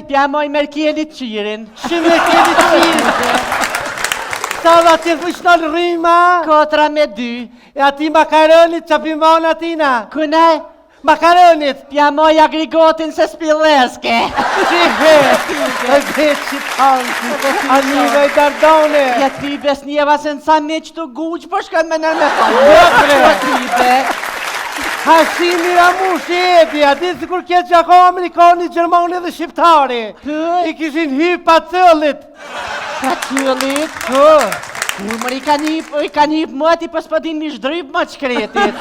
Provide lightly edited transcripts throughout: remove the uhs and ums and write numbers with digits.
pjamoj Merkelit qirin. Shi Merkelit qirin? Salla që vëshnal rrima? 4-2. E ati makaronit që pimon atina? Këne? Makaronit? Pjamoj agregatin se spilleske. Shi he? E dhe që tanë, anive i dardone. Ja ty besnjeva se nësa me që të guqë, për shkën me nërme Hashimi Ramushi edi, ati si kur kjetë që ako Amerikani, Gjermani dhe Shqiptari. I kishin hyp pa cëllit. Pa cëllit? Kur mër i kanë hyp më ati për s'pëdin mi shdryp më qkretit.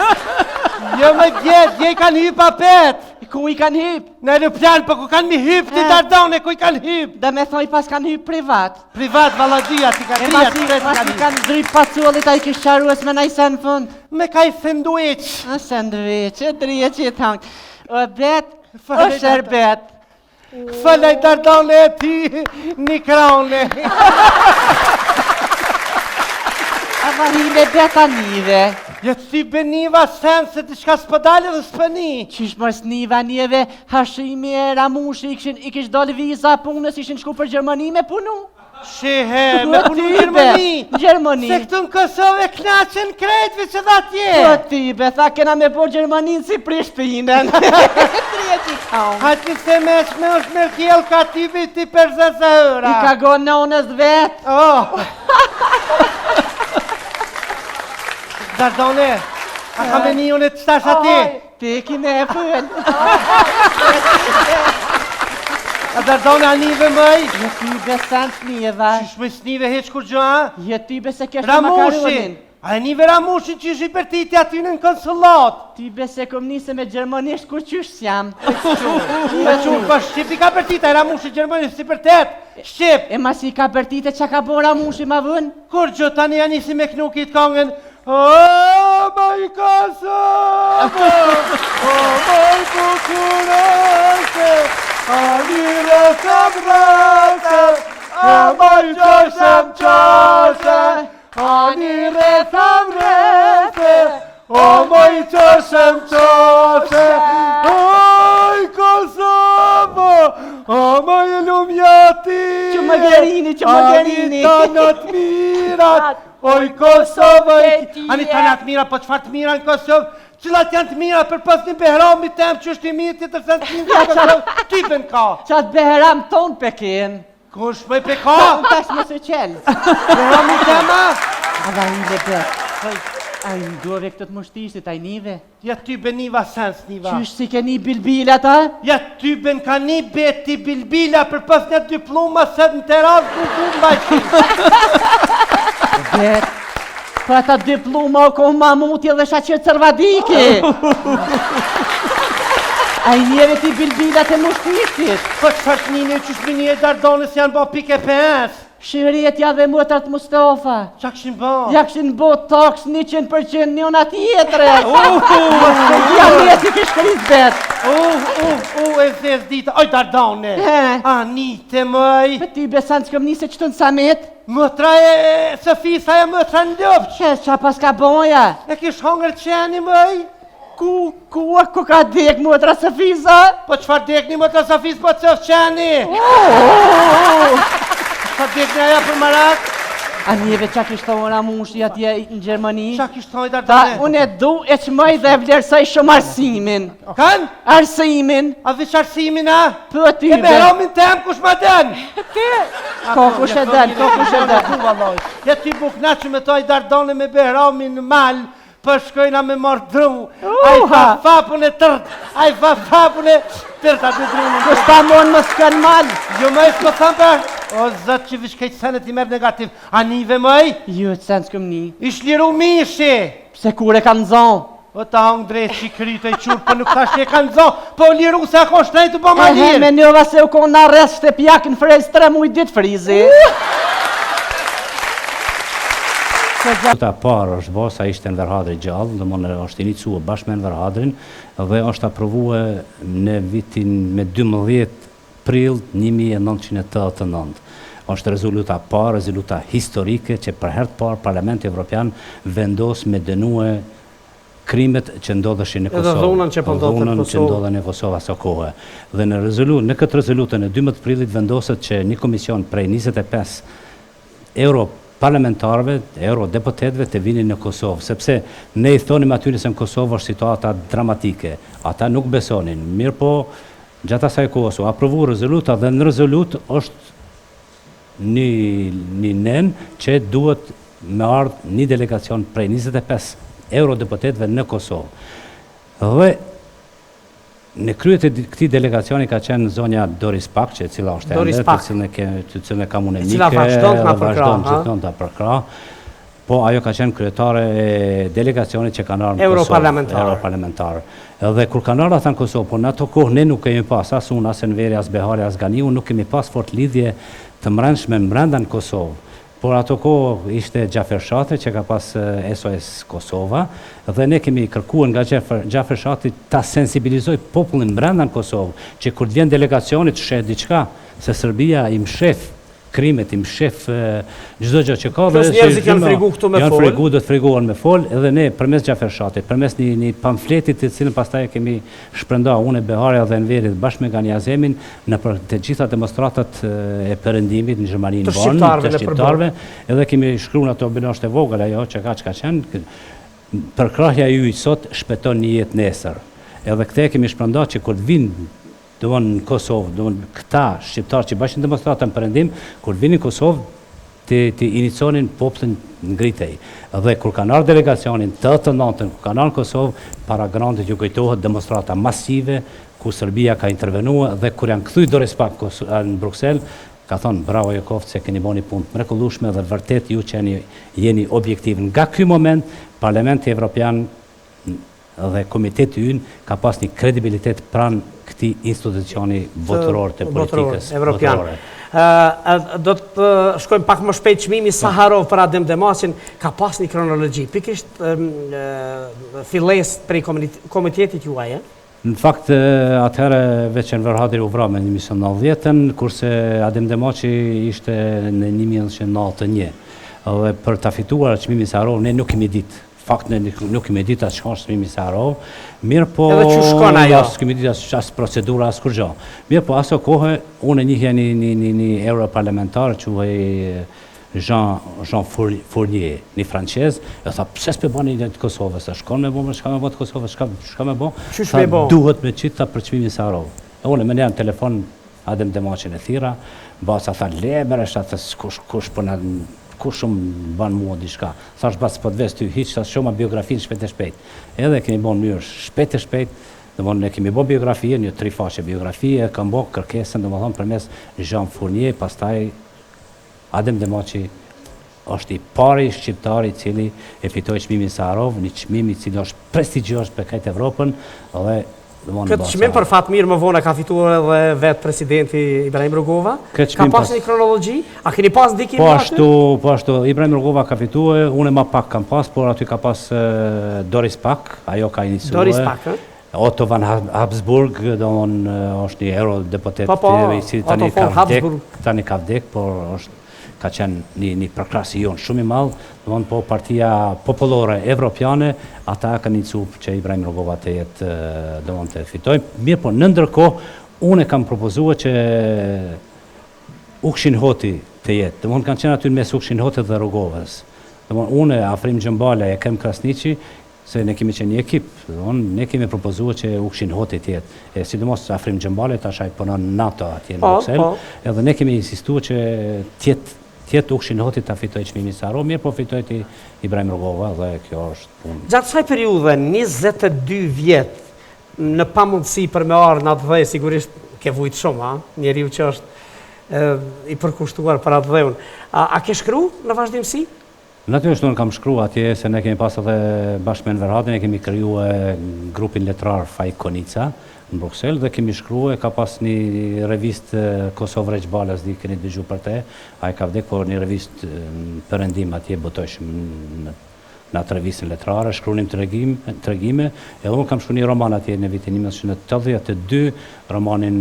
Jo me djetë, je i kanë hyp pa pet. Ku i kanë hyp? Në aeroplan, për ku kanë mi hyp të dardone, ku i kanë hyp? Dhe me thoi pas kanë hyp privat. Privat, valadia, si ka dhja, mas i kanë shdryp pa cëllit, a i kishë qarues me najse në fund. Me ka i sandwich. Sandwich, e drije që i thangë. O bet, o shërbet. Fëllaj dardone e ti, një krone. A varime beta nive. Jetë si beniva sen se të shka s'pëdale dhe s'pëni. Qish mës niva njeve, Hashimi e Ramushi i kish dole viza punës, ishin shku për Gjermani me punu. Shehe, me punu Gjermani. Gjermani. Se këtu në Kosovë e knaqen krejtve që dha tje. Po tybe, tha kena me po Gjermanin si Prishtinën. Haqin se me është Merkel ka ti viti për 10 eura. I ka go nonës vetë. Dardone, a ka me një unë të stash ati? Ti ki me e fën. A Dardone, a nive mëj? Je tybe sen s'niva. Qish me s'nive heq kur gjoa? Je tybe se kesh të makaronin. A e nive Ramushin që ish i përtiti aty në konsulat. Tybe se kom nise me gjermanisht kur qysh s'jam. Me qurë, pa Shqip i ka përtita, e Ramushin gjermanisht si përtet. Shqip. E mas i ka përtite që ka bo Ramushi ma vën? Kur gjo tani janë nisi me knukit kongën. O, maj Kosovo, o, maj bukurese, a lire se brese, a maj qoshem qoshe, a lire se brese, o, maj qoshem qoshe, oj Kosovo, o, maj lumjati, Që më gerini, a tanat mirat, oj Kosovë, ani tanat mira, po qëfar të mira në Kosovë? Cilat janë të mira për pas një Behrami tem që është i mirë të tërsen të mirë në Kosovë, typen ka. Qatë Behram ton pekin. Kush me pe ka? Unë tash më së qelë. Behrami tema? A da i le bet. A i ndove këtë të mushtishtit, a i nive. Ja ty ben niva sens niva. Qysh si ke një bilbila ta? Ja ty ben ka një beti bilbila për pas një diploma sët në teras ku mbajti. Bet, për ata diploma o kohë mamutje dhe shaqirë cërvadiki. A i njeve ti bilbilat e mushtishtit. Po qëfar të njëni që shmini e Dardonës janë bo pike PS. Shirjetja dhe mëtrat Mustafa. Qa këshin bo? Ja këshin bo toks 100% njona tjetre. Ja mjeti kish kërit bet. E zez dita. Oj, Dardone. Anite mëj. Për ty besan që këm njëse që të në samet. Mëtra e Sofisa e mëtra në lëpq. Qa pas ka boja? E kish hongër qeni mëj? Ku ka dek mëtra Sofisa? Po qfar dek një mëtra Sofis po të qëf qeni? Qa dek një aja për marak? A njeve qa kishtë thonë Ramushi atje në Gjermani? Qa kishtë thonë i Dardone? Unë e du e qmëj dhe vlerësoj shumë arsimin. Kan? Arsimin. A vish arsimin a? Për ty E Behramin tem kush ma den? Ko kush e den. Ja ty bukna që me toj Dardone me Behramin në mal, për shkojna me marrë dru. A i fa fapun e tërt, a i fa fapun e tërt atë drunin. Kus ta mon më s'kën mal. Jo mëj s'ko thamë për, o zëtë që vishkejt senet i merë negativ. A nive mëj? Jo, të sen s'këm një. Ish liru mishi. Pse kur e kanë zonë? O ta hongë drejtë që kryte i qurë, për nuk ta shqe kanë zonë, po liru se ako shtrejtë po ma lirë. Me njova se u konë në arrest shtepjak në frez 3 muj ditë frizi. Ta parë është bosa ishte në Verhadri gjallë, dhe më është inicuë bashkë me në Verhadrin, dhe është aprovue në vitin me 12 prill 1989. është rezoluta parë, rezoluta historike që për herë të parë Parlamenti Evropian vendos me dënue krimet që ndodheshin në Kosovë. Edhe dhunën që po ndodhte në Kosovë. Që ndodhen në Kosovë aso kohë. Dhe në këtë rezolutën e 12 prillit vendoset që një komision prej 25 europarlamentarëve, eurodeputetëve të vinin në Kosovë, sepse ne i thonim aty se në Kosovë është situata dramatike. Ata nuk besonin. Mirë po, gjatë asaj kohës u aprovu rezoluta dhe në rezolut është një nen që duhet me ardhë një delegacion prej 25 eurodeputetëve në Kosovë. Dhe në kryet e këtij delegacioni ka qenë zonja Doris Pak, që cila është ende, të cilën e kam unë mike, cila vazhdon gjithmonë ta përkrah. Po ajo ka qenë kryetare e delegacionit që kanë ardhur në Kosovë, europarlamentar. Edhe kur kanë ardhur ata në Kosovë, po në ato kohë ne nuk kemi pas as unë, as Enveri, as Behari, as Ganiu, nuk kemi pas fort lidhje të mbrëmshme brenda në Kosovë. Por ato kohë ishte Gjafer Shati që ka pas SOS Kosova dhe ne kemi kërkuar nga Gjafer Shati ta sensibilizoj popullin brenda në Kosovë që kur të vjen delegacioni të sheh diçka se Serbia i mshef krimet, i mshef çdo gjë që ka. Plus njerëzit janë frigu këtu me fol. Janë frigu, do të friguan me fol, edhe ne përmes Gjafer Shatit, përmes një pamfletit të cilën pastaj kemi shpërndar unë, Behari dhe Enveri bashkë me Ganiazemin në për të gjitha demonstratat e perëndimit në Gjermaninë të shqiptarëve, edhe kemi shkruar ato binoshte vogël ajo që ka qenë përkrahja juaj sot shpëton një jetë nesër. Edhe këtë kemi shpërndar që kur vinë në Kosovë, këta shqiptarë që bashkë në demonstratën përëndim, kur vinin Kosovë, të inicionin popullin ngritej. Dhe kur kanë ardhur delegacionin të natën, kur kanë ardhur në Kosovë, para grandit ju kujtohet demonstrata masive, ku Serbia ka intervenuar dhe kur janë kthyr Doris Pak në Bruksel, ka thonë bravo Jokovc se keni bëni punë të mrekullueshme dhe vërtet ju që jeni objektiv. Nga ky moment, Parlamenti Evropian dhe komiteti ynë ka pas një kredibilitet pranë këtij institucioni botëror të politikës evropiane. Do të shkojmë pak më shpejt. Çmimi Saharov për Adem Demaçin ka pas një kronologji, pikërisht fillesë prej komitetit juaj. Në fakt, atëherë veç Enver Hadri u vra me 1990, kurse Adem Demaçi ishte në 1991. Dhe për ta fituar çmimin Saharov ne nuk kemi ditë. Fakt ne nuk kemi ditë as çka është çmimi Saharov. Mirë po, edhe që shkon ajo. Kemi ditë as procedura as kur gjë. Mirë po, aso kohë unë njihja një europarlamentar quhej Jean Fournier, një francez, e tha pse s'pe bani të Kosovës, shkon me bë, shka me bë të Kosovës, shka me bë? Tha duhet me qitë për çmimin Saharov. E unë me ne në telefon Adem Demaçin e thira, basa tha leber, kush po na kush shumë ban mua diçka. Thash bas po të ves ty hiç, thash shumë biografinë shpejt e shpejt. Edhe kemi bën mënyrë shpejt e shpejt, domthonë ne kemi bën biografinë, një 3 faqe biografie, kam bën kërkesën domthonë përmes Jean Fournier, pastaj Adem Demaçi është i pari shqiptar i cili e fitoi çmimin Saharov, një çmim i cili është prestigjioz për këtë Evropën dhe këtë çmim për fat mirë më vonë ka fituar edhe vetë presidenti Ibrahim Rugova. Ka pas një kronologji? A keni pas ndikim aty? Po ashtu, Ibrahim Rugova ka fituar, unë më pak kam pas, por aty ka pas Doris Pak, ajo ka iniciuar. Doris Pak, Otto von Habsburg, është një eurodeputet i cili tani ka vdek, por ka qenë një prokrasion shumë i madh, domthonë po Partia Popullore Evropiane, ata kanë iniciuar që Ibrahim Rugova të jetë domthonë të fitojë. Mirë po në ndërkohë unë kam propozuar që Ukshin Hoti të jetë. Domthonë kanë qenë aty mes Ukshin Hotit dhe Rugovës. Domthonë unë Afrim Xhambala e Kem Krasniqi, se ne kemi qenë një ekip, ne kemi propozuar që Ukshin Hoti të jetë. E sidomos Afrim Xhambala tash ai punon në NATO atje në Bruksel, edhe ne kemi insistuar që tjetë Ukshin Hoti ta fitoj çmimin Saharov, mirë po fitoj ti Ibrahim Rugova dhe kjo është punë. Gjatë kësaj periudhe 22 vjet në pamundësi për me ardhur në atë dhe sigurisht ke vujt shumë, njeriu që është i përkushtuar për atë dheun. A ke shkruar në vazhdimsi? Natyrisht unë kam shkruar atje se ne kemi pas edhe bashkë me Enver Hadrin, ne kemi krijuar grupin letrar Faj Konica në Bruksel dhe kemi shkruar, ka pas një revistë Kosovë Reç Balas, di keni dëgjuar për te, ai ka vdek, por një revistë perëndim atje botojshëm në atë revistën letrare, shkruanim tregime, edhe unë kam shkruar një roman atje në vitin 1982, romanin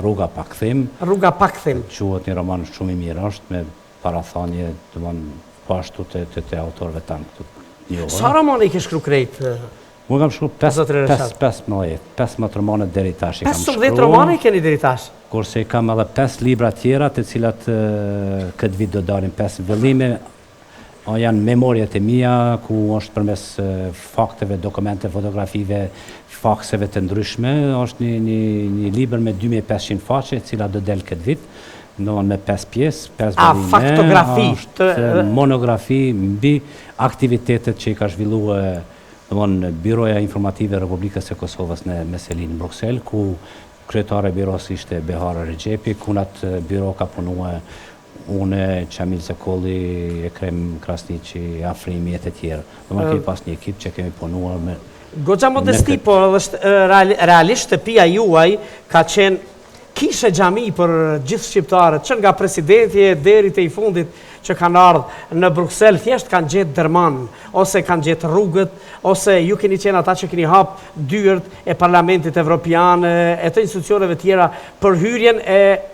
Rruga pa kthim. Rruga pa kthim. Quhet një roman shumë i mirë, është me parathënie, domthonë po ashtu të autorëve tanë këtu. Jo. Sa romane i ke shkru krejt? Unë kam shkru Zotri Reshad. 15 romane deri tash i kam 15 romane i keni deri tash? Kurse kam edhe 5 libra tjera të cilat këtë vit do dalin 5 vëllime. Janë memorjet e mia, ku është përmes fakteve, dokumente, fotografive, fakseve të ndryshme. Është një libër me 2500 faqe, cila do del këtë vit. Me 5 pjesë, 5 vëllime. Faktografi? Është monografi mbi aktivitetet që i ka zhvilluar Biroja Informative e Republikës së Kosovës në Meselin, në Bruxelles, ku kryetare e biros ishte Behara Regjepi, ku në atë biro ka punua une, Qamil Zekolli, Ekrem Krasniqi, Afrimi e të tjerë. Kemi pas një ekip që kemi punuar me... Goxha modesti, po realisht shtëpia juaj ka qenë kishe xhami për gjithë shqiptarët, që nga presidenti deri te i fundit që kanë ardhur në Bruxelles, thjesht kanë gjetë dërman, ose kanë gjetë rrugët, ose ju keni qenë ata që keni hap dyert e Parlamentit Evropian, e të institucioneve tjera për hyrjen e